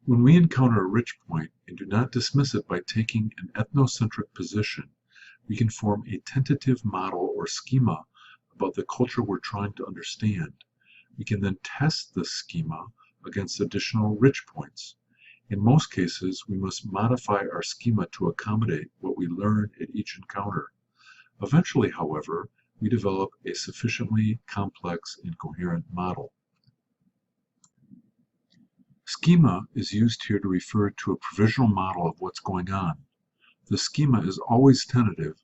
When we encounter a rich point and do not dismiss it by taking an ethnocentric position, we can form a tentative model or schema about the culture we're trying to understand. We can then test this schema against additional rich points. In most cases, we must modify our schema to accommodate what we learn at each encounter. Eventually, however, we develop a sufficiently complex and coherent model. Schema is used here to refer to a provisional model of what's going on. The schema is always tentative,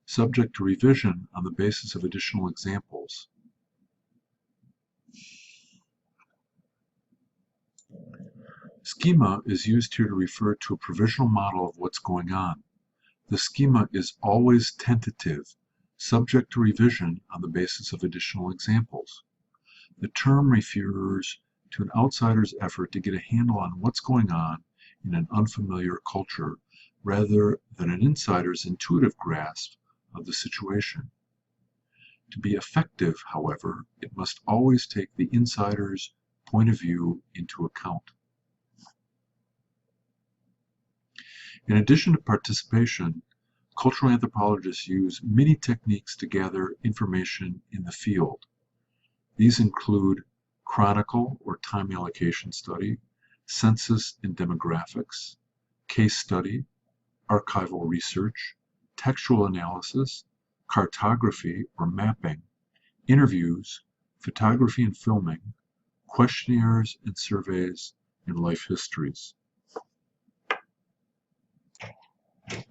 subject to revision on the basis of additional examples. Schema is used here to refer to a provisional model of what's going on. The schema is always tentative, subject to revision on the basis of additional examples. The term refers to an outsider's effort to get a handle on what's going on in an unfamiliar culture, rather than an insider's intuitive grasp of the situation. To be effective, however, it must always take the insider's point of view into account. In addition to participation, cultural anthropologists use many techniques to gather information in the field. These include chronicle or time allocation study, census and demographics, case study, archival research, textual analysis, cartography or mapping, interviews, photography and filming, questionnaires and surveys, and life histories.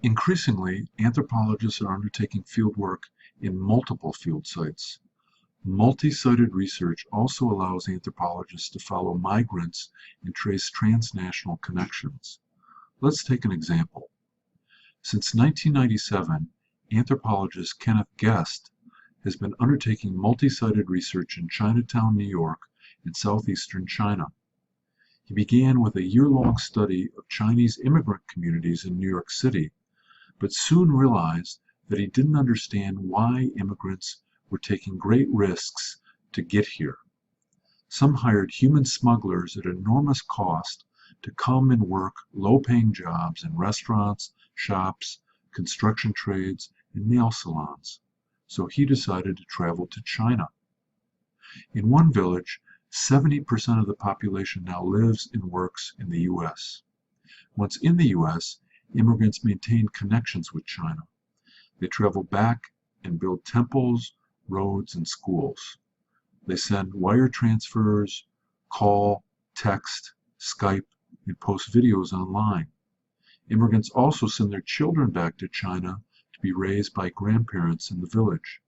Increasingly, anthropologists are undertaking fieldwork in multiple field sites. Multi-sited research also allows anthropologists to follow migrants and trace transnational connections. Let's take an example. Since 1997, anthropologist Kenneth Guest has been undertaking multi-sited research in Chinatown, New York, and southeastern China. He began with a year-long study of Chinese immigrant communities in New York City, but soon realized that he didn't understand why immigrants were taking great risks to get here. Some hired human smugglers at enormous cost to come and work low-paying jobs in restaurants, shops, construction trades, and nail salons. So he decided to travel to China. In one village, 70% of the population now lives and works in the U.S. Once in the U.S., immigrants maintain connections with China. They travel back and build temples, roads, and schools. They send wire transfers, call, text, Skype, and post videos online. Immigrants also send their children back to China to be raised by grandparents in the village.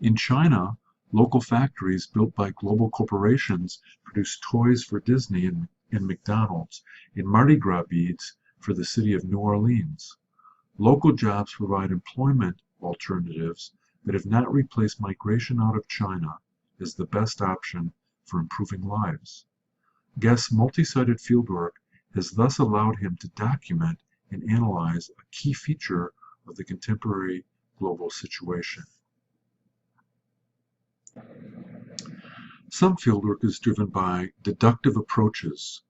In China, local factories built by global corporations produce toys for Disney and McDonald's and Mardi Gras beads for the city of New Orleans. Local jobs provide employment alternatives that have not replaced migration out of China as the best option for improving lives. Guest's multi-sited fieldwork has thus allowed him to document and analyze a key feature of the contemporary global situation. Some fieldwork is driven by deductive approaches.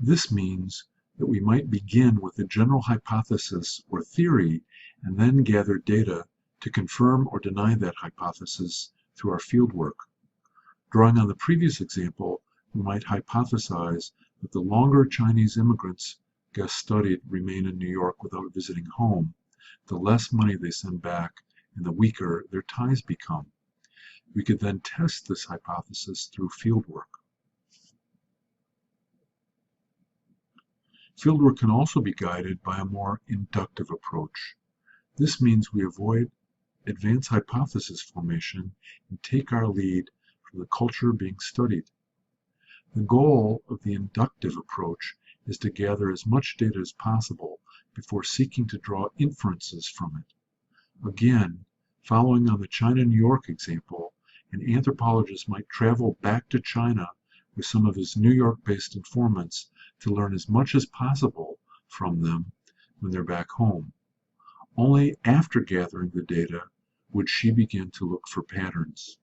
This means that we might begin with a general hypothesis or theory and then gather data to confirm or deny that hypothesis through our fieldwork. Drawing on the previous example, we might hypothesize that the longer Chinese immigrants Guest studied remain in New York without visiting home, the less money they send back and the weaker their ties become. We could then test this hypothesis through fieldwork. Fieldwork can also be guided by a more inductive approach. This means we avoid advanced hypothesis formation and take our lead from the culture being studied. The goal of the inductive approach is to gather as much data as possible before seeking to draw inferences from it. Again, following on the China-New York example, an anthropologist might travel back to China with some of his New York-based informants to learn as much as possible from them when they're back home. Only after gathering the data would she begin to look for patterns.